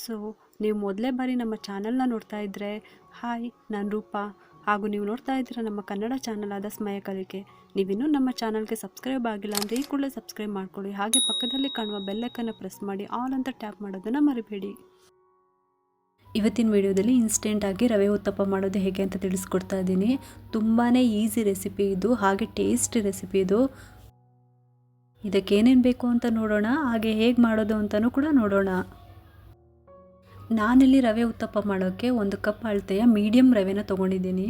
So ನೀವು ಮೊದಲೇ ಬಾರಿ ನಮ್ಮ ಚಾನಲ್ನ ನೋಡ್ತಾ ಇದ್ದರೆ ಹಾಯ್, ನಾನು ರೂಪಾ. ಹಾಗೂ ನೀವು ನೋಡ್ತಾ ಇದ್ದೀರ ನಮ್ಮ ಕನ್ನಡ ಚಾನಲ್ ಆದ ಸ್ಮಯ ಕಲಿಕೆ. ನೀವಿನ್ನೂ ನಮ್ಮ ಚಾನಲ್ಗೆ ಸಬ್ಸ್ಕ್ರೈಬ್ ಆಗಿಲ್ಲ ಅಂದರೆ ಈ ಕೂಡಲೇ ಸಬ್ಸ್ಕ್ರೈಬ್ ಮಾಡ್ಕೊಳ್ಳಿ. ಹಾಗೆ ಪಕ್ಕದಲ್ಲಿ ಕಾಣುವ ಬೆಲ್ಲೈಕನ್ನು ಪ್ರೆಸ್ ಮಾಡಿ ಆಲ್ ಅಂತ ಟ್ಯಾಪ್ ಮಾಡೋದನ್ನು ಮರಿಬೇಡಿ. ಇವತ್ತಿನ ವಿಡಿಯೋದಲ್ಲಿ ಇನ್ಸ್ಟೆಂಟಾಗಿ ರವೆ ಉತ್ತಪ್ಪ ಮಾಡೋದು ಹೇಗೆ ಅಂತ ತಿಳಿಸ್ಕೊಡ್ತಾ ಇದ್ದೀನಿ. ತುಂಬಾ ಈಸಿ ರೆಸಿಪಿ ಇದು, ಹಾಗೆ ಟೇಸ್ಟಿ ರೆಸಿಪಿ ಇದು. ಇದಕ್ಕೆ ಏನೇನು ಬೇಕು ಅಂತ ನೋಡೋಣ, ಹಾಗೆ ಹೇಗೆ ಮಾಡೋದು ಅಂತಲೂ ಕೂಡ ನೋಡೋಣ. ನಾನಿಲ್ಲಿ ರವೆ ಉತ್ತಪ್ಪ ಮಾಡೋಕ್ಕೆ 1 ಕಪ್ ಅಳತೆಯ ಮೀಡಿಯಮ್ ರವೆನ ತೊಗೊಂಡಿದ್ದೀನಿ.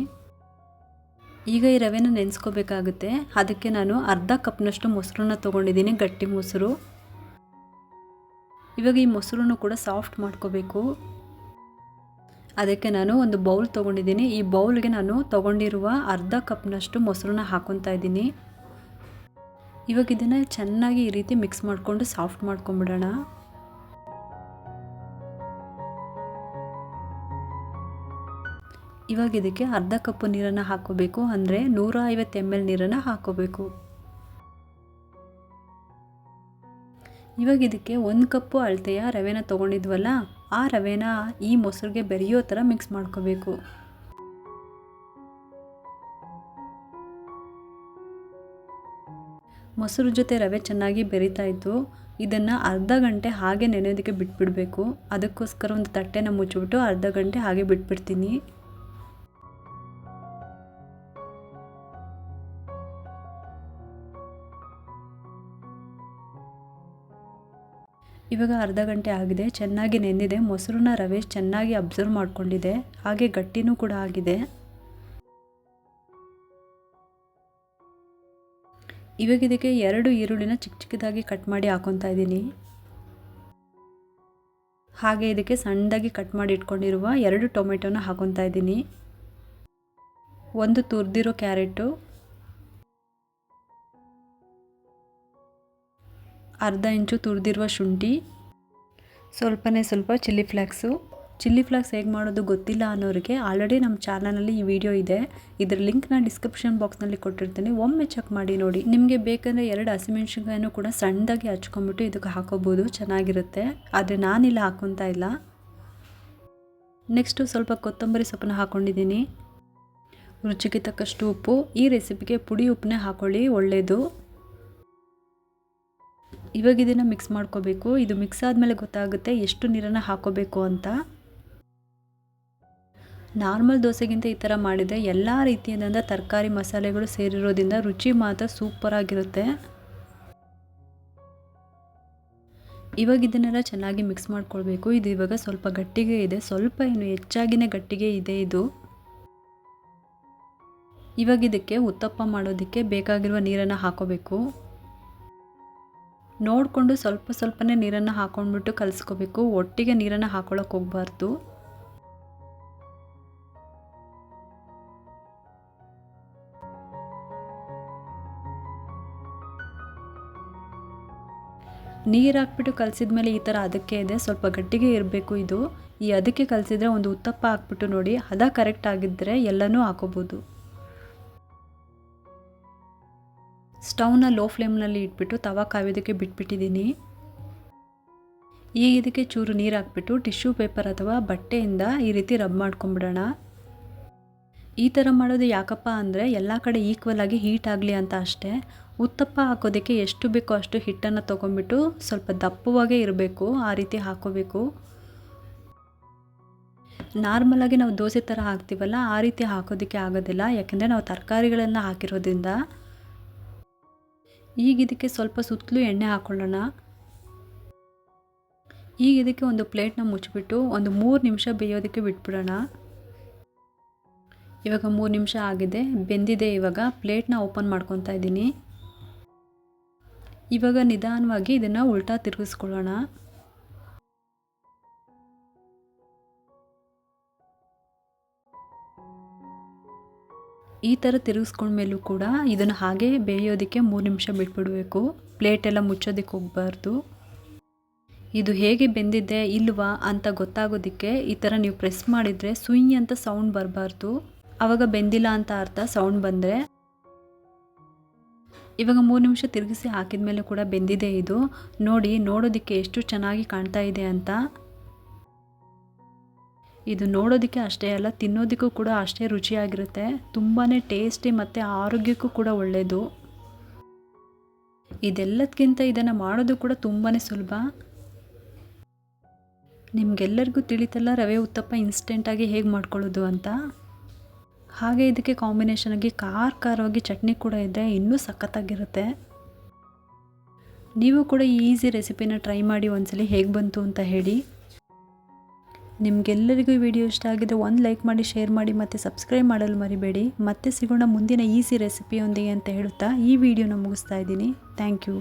ಈಗ ಈ ರವೆನ ನೆನೆಸ್ಕೋಬೇಕಾಗುತ್ತೆ. ಅದಕ್ಕೆ ನಾನು ಅರ್ಧ ಕಪ್ನಷ್ಟು ಮೊಸರನ್ನ ತೊಗೊಂಡಿದ್ದೀನಿ, ಗಟ್ಟಿ ಮೊಸರು. ಇವಾಗ ಈ ಮೊಸರನ್ನು ಕೂಡ ಸಾಫ್ಟ್ ಮಾಡ್ಕೋಬೇಕು. ಅದಕ್ಕೆ ನಾನು ಒಂದು ಬೌಲ್ ತೊಗೊಂಡಿದ್ದೀನಿ. ಈ ಬೌಲ್ಗೆ ನಾನು ತೊಗೊಂಡಿರುವ ಅರ್ಧ ಕಪ್ನಷ್ಟು ಮೊಸರನ್ನ ಹಾಕೊತಾ ಇದ್ದೀನಿ. ಇವಾಗ ಇದನ್ನು ಚೆನ್ನಾಗಿ ಈ ರೀತಿ ಮಿಕ್ಸ್ ಮಾಡಿಕೊಂಡು ಸಾಫ್ಟ್ ಮಾಡ್ಕೊಂಬಿಡೋಣ. ಇವಾಗ ಇದಕ್ಕೆ ಅರ್ಧ ಕಪ್ಪು ನೀರನ್ನು ಹಾಕೋಬೇಕು, ಅಂದರೆ 150 ml ನೀರನ್ನು ಹಾಕೋಬೇಕು. ಇವಾಗ ಇದಕ್ಕೆ 1 ಕಪ್ಪು ಅಳತೆಯ ರವೆನ ತೊಗೊಂಡಿದ್ವಲ್ಲ, ಆ ರವೆನ ಈ ಮೊಸರಿಗೆ ಬೆರೆಯೋ ಥರ ಮಿಕ್ಸ್ ಮಾಡ್ಕೋಬೇಕು. ಮೊಸರು ಜೊತೆ ರವೆ ಚೆನ್ನಾಗಿ ಬೆರೀತಾ ಇತ್ತು. ಇದನ್ನು ಅರ್ಧ ಗಂಟೆ ಹಾಗೆ ನೆನೆಯೋದಕ್ಕೆ ಬಿಟ್ಬಿಡಬೇಕು. ಅದಕ್ಕೋಸ್ಕರ ಒಂದು ತಟ್ಟೆನ ಮುಚ್ಚಿಬಿಟ್ಟು ಅರ್ಧ ಗಂಟೆ ಹಾಗೆ ಬಿಟ್ಬಿಡ್ತೀನಿ. ಇವಾಗ ಅರ್ಧ ಗಂಟೆ ಆಗಿದೆ, ಚೆನ್ನಾಗಿ ನೆಂದಿದೆ. ಮೊಸರನ್ನ ರವೆ ಚೆನ್ನಾಗಿ ಅಬ್ಸರ್ವ್ ಮಾಡ್ಕೊಂಡಿದೆ, ಹಾಗೆ ಗಟ್ಟಿನೂ ಕೂಡ ಆಗಿದೆ. ಇವಾಗ ಇದಕ್ಕೆ 2 ಈರುಳ್ಳಿನ ಚಿಕ್ಕ ಚಿಕ್ಕದಾಗಿ ಕಟ್ ಮಾಡಿ ಹಾಕೊತಾ ಇದ್ದೀನಿ. ಹಾಗೆ ಇದಕ್ಕೆ ಸಣ್ಣದಾಗಿ ಕಟ್ ಮಾಡಿ ಇಟ್ಕೊಂಡಿರುವ 2 ಟೊಮೆಟೊನ ಹಾಕೊತಾ ಇದ್ದೀನಿ. 1 ತುರಿದಿರೋ ಕ್ಯಾರೆಟು, ಅರ್ಧ ಇಂಚು ತುರಿದಿರುವ ಶುಂಠಿ, ಸ್ವಲ್ಪನೇ ಸ್ವಲ್ಪ ಚಿಲ್ಲಿ ಫ್ಲೇಕ್ಸು. ಚಿಲ್ಲಿ ಫ್ಲೇಕ್ಸ್ ಹೇಗೆ ಮಾಡೋದು ಗೊತ್ತಿಲ್ಲ ಅನ್ನೋರಿಗೆ ಆಲ್ರೆಡಿ ನಮ್ಮ ಚಾನಲಲ್ಲಿ ಈ ವಿಡಿಯೋ ಇದೆ. ಇದರ ಲಿಂಕ್ನ ಡಿಸ್ಕ್ರಿಪ್ಷನ್ ಬಾಕ್ಸ್ನಲ್ಲಿ ಕೊಟ್ಟಿರ್ತೀನಿ, ಒಮ್ಮೆ ಚೆಕ್ ಮಾಡಿ ನೋಡಿ. ನಿಮಗೆ ಬೇಕಂದರೆ 2 ಹಸಿಮೆಣ್ಸಿನ್ಕಾಯನ್ನು ಕೂಡ ಸಣ್ಣದಾಗಿ ಹಚ್ಕೊಂಬಿಟ್ಟು ಇದಕ್ಕೆ ಹಾಕೋಬೋದು, ಚೆನ್ನಾಗಿರುತ್ತೆ. ಆದರೆ ನಾನಿಲ್ಲ ಹಾಕೊತಾ ಇಲ್ಲ. ನೆಕ್ಸ್ಟು ಸ್ವಲ್ಪ ಕೊತ್ತಂಬರಿ ಸೊಪ್ಪನ್ನ ಹಾಕ್ಕೊಂಡಿದ್ದೀನಿ. ರುಚಿಗೆ ತಕ್ಕಷ್ಟು ಉಪ್ಪು. ಈ ರೆಸಿಪಿಗೆ ಪುಡಿ ಉಪ್ಪನ್ನೇ ಹಾಕೊಳ್ಳಿ, ಒಳ್ಳೆಯದು. ಇವಾಗ ಇದನ್ನು ಮಿಕ್ಸ್ ಮಾಡ್ಕೋಬೇಕು. ಇದು ಮಿಕ್ಸ್ ಆದಮೇಲೆ ಗೊತ್ತಾಗುತ್ತೆ ಎಷ್ಟು ನೀರನ್ನು ಹಾಕೋಬೇಕು ಅಂತ. ನಾರ್ಮಲ್ ದೋಸೆಗಿಂತ ಈ ಥರ ಮಾಡಿದರೆ ಎಲ್ಲ ರೀತಿಯಾದಂಥ ತರಕಾರಿ ಮಸಾಲೆಗಳು ಸೇರಿರೋದ್ರಿಂದ ರುಚಿ ಮಾತ್ರ ಸೂಪರಾಗಿರುತ್ತೆ. ಇವಾಗ ಇದನ್ನೆಲ್ಲ ಚೆನ್ನಾಗಿ ಮಿಕ್ಸ್ ಮಾಡ್ಕೊಳ್ಬೇಕು. ಇದು ಇವಾಗ ಸ್ವಲ್ಪ ಗಟ್ಟಿಗೆ ಇದೆ, ಸ್ವಲ್ಪ ಏನು ಹೆಚ್ಚಾಗಿನೇ ಗಟ್ಟಿಗೆ ಇದೆ ಇದು. ಇವಾಗ ಇದಕ್ಕೆ ಉತ್ತಪ್ಪ ಮಾಡೋದಕ್ಕೆ ಬೇಕಾಗಿರುವ ನೀರನ್ನು ಹಾಕೋಬೇಕು. ನೋಡಿಕೊಂಡು ಸ್ವಲ್ಪ ಸ್ವಲ್ಪನೇ ನೀರನ್ನು ಹಾಕೊಂಡ್ಬಿಟ್ಟು ಕಲಿಸ್ಕೋಬೇಕು. ಒಟ್ಟಿಗೆ ನೀರನ್ನು ಹಾಕೊಳ್ಳೋಕೆ ಹೋಗಬಾರ್ದು. ನೀರು ಹಾಕ್ಬಿಟ್ಟು ಕಲಸಿದ ಮೇಲೆ ಈ ಥರ ಅದಕ್ಕೆ ಇದೆ, ಸ್ವಲ್ಪ ಗಟ್ಟಿಗೆ ಇರಬೇಕು ಇದು. ಈ ಅದಕ್ಕೆ ಕಲಸಿದ್ರೆ ಒಂದು ಉತ್ತಪ್ಪ ಹಾಕ್ಬಿಟ್ಟು ನೋಡಿ, ಹದ ಕರೆಕ್ಟ್ ಆಗಿದ್ದರೆ ಎಲ್ಲನೂ ಹಾಕೋಬೋದು. ಸ್ಟವ್ನ ಲೋ ಫ್ಲೇಮ್ನಲ್ಲಿ ಇಟ್ಬಿಟ್ಟು ತವಾ ಕಾಯೋದಕ್ಕೆ ಬಿಟ್ಬಿಟ್ಟಿದ್ದೀನಿ. ಈಗ ಇದಕ್ಕೆ ಚೂರು ನೀರು ಹಾಕ್ಬಿಟ್ಟು ಟಿಶ್ಯೂ ಪೇಪರ್ ಅಥವಾ ಬಟ್ಟೆಯಿಂದ ಈ ರೀತಿ ರಬ್ ಮಾಡ್ಕೊಂಬಿಡೋಣ. ಈ ಥರ ಮಾಡೋದು ಯಾಕಪ್ಪ ಅಂದರೆ ಎಲ್ಲ ಕಡೆ ಈಕ್ವಲ್ ಆಗಿ ಹೀಟ್ ಆಗಲಿ ಅಂತ ಅಷ್ಟೇ. ಉತ್ತಪ್ಪ ಹಾಕೋದಕ್ಕೆ ಎಷ್ಟು ಬೇಕೋ ಅಷ್ಟು ಹಿಟ್ಟನ್ನು ತೊಗೊಂಬಿಟ್ಟು ಸ್ವಲ್ಪ ದಪ್ಪವಾಗೇ ಇರಬೇಕು, ಆ ರೀತಿ ಹಾಕೋಬೇಕು. ನಾರ್ಮಲಾಗಿ ನಾವು ದೋಸೆ ಥರ ಹಾಕ್ತೀವಲ್ಲ, ಆ ರೀತಿ ಹಾಕೋದಕ್ಕೆ ಆಗೋದಿಲ್ಲ, ಯಾಕೆಂದರೆ ನಾವು ತರಕಾರಿಗಳನ್ನು ಹಾಕಿರೋದ್ರಿಂದ. ಈಗ ಇದಕ್ಕೆ ಸ್ವಲ್ಪ ಸುತ್ತಲೂ ಎಣ್ಣೆ ಹಾಕ್ಕೊಳ್ಳೋಣ. ಈಗ ಇದಕ್ಕೆ ಒಂದು ಪ್ಲೇಟ್ನ ಮುಚ್ಚಿಬಿಟ್ಟು ಒಂದು 3 ನಿಮಿಷ ಬೇಯೋದಕ್ಕೆ ಬಿಟ್ಬಿಡೋಣ. ಇವಾಗ 3 ನಿಮಿಷ ಆಗಿದೆ, ಬೆಂದಿದೆ. ಇವಾಗ ಪ್ಲೇಟ್ನ ಓಪನ್ ಮಾಡ್ಕೊತಾ ಇದ್ದೀನಿ. ಇವಾಗ ನಿಧಾನವಾಗಿ ಇದನ್ನು ಉಲ್ಟಾ ತಿರುಗಿಸ್ಕೊಳ್ಳೋಣ. ಈ ಥರ ತಿರುಗಿಸ್ಕೊಂಡ್ಮೇಲೂ ಕೂಡ ಇದನ್ನು ಹಾಗೆ ಬೇಯೋದಕ್ಕೆ 3 ನಿಮಿಷ ಬಿಟ್ಬಿಡಬೇಕು. ಪ್ಲೇಟೆಲ್ಲ ಮುಚ್ಚೋದಕ್ಕೆ ಹೋಗಬಾರ್ದು. ಇದು ಹೇಗೆ ಬೆಂದಿದೆ ಇಲ್ವಾ ಅಂತ ಗೊತ್ತಾಗೋದಕ್ಕೆ ಈ ಥರ ನೀವು ಪ್ರೆಸ್ ಮಾಡಿದರೆ ಸುಯ್ ಅಂತ ಸೌಂಡ್ ಬರಬಾರ್ದು. ಆವಾಗ ಬೆಂದಿಲ್ಲ ಅಂತ ಅರ್ಥ. ಸೌಂಡ್ ಬಂದರೆ ಇವಾಗ 3 ನಿಮಿಷ ತಿರುಗಿಸಿ ಹಾಕಿದ ಮೇಲೆ ಕೂಡ ಬೆಂದಿದೆ ಇದು. ನೋಡಿ, ನೋಡೋದಕ್ಕೆ ಎಷ್ಟು ಚೆನ್ನಾಗಿ ಕಾಣ್ತಾ ಇದೆ ಅಂತ. ಇದು ನೋಡೋದಕ್ಕೆ ಅಷ್ಟೇ ಅಲ್ಲ, ತಿನ್ನೋದಕ್ಕೂ ಕೂಡ ಅಷ್ಟೇ ರುಚಿಯಾಗಿರುತ್ತೆ. ತುಂಬಾ ಟೇಸ್ಟಿ ಮತ್ತು ಆರೋಗ್ಯಕ್ಕೂ ಕೂಡ ಒಳ್ಳೆಯದು. ಇದೆಲ್ಲದಕ್ಕಿಂತ ಇದನ್ನು ಮಾಡೋದು ಕೂಡ ತುಂಬಾ ಸುಲಭ. ನಿಮಗೆಲ್ಲರಿಗೂ ತಿಳಿತಲ್ಲ ರವೆ ಉತ್ತಪ್ಪ ಇನ್ಸ್ಟೆಂಟಾಗಿ ಹೇಗೆ ಮಾಡ್ಕೊಳ್ಳೋದು ಅಂತ. ಹಾಗೆ ಇದಕ್ಕೆ ಕಾಂಬಿನೇಷನಾಗಿ ಖಾರವಾಗಿ ಚಟ್ನಿ ಕೂಡ ಇದ್ದರೆ ಇನ್ನೂ ಸಖತ್ತಾಗಿರುತ್ತೆ. ನೀವು ಕೂಡ ಈ ಈಸಿ ರೆಸಿಪಿನ ಟ್ರೈ ಮಾಡಿ ಒಂದ್ಸಲಿ ಹೇಗೆ ಬಂತು ಅಂತ ಹೇಳಿ. ನಿಮಗೆಲ್ಲರಿಗೂ ಈ ವಿಡಿಯೋ ಇಷ್ಟ ಆಗಿದ್ರೆ ಒಂದು ಲೈಕ್ ಮಾಡಿ, ಶೇರ್ ಮಾಡಿ ಮತ್ತು ಸಬ್ಸ್ಕ್ರೈಬ್ ಮಾಡಲು ಮರಿಬೇಡಿ. ಮತ್ತೆ ಸಿಗೋಣ ಮುಂದಿನ ಈಸಿ ರೆಸಿಪಿಯೊಂದಿಗೆ ಅಂತ ಹೇಳುತ್ತಾ ಈ ವಿಡಿಯೋನ ಮುಗಿಸ್ತಾ ಇದ್ದೀನಿ. Thank you.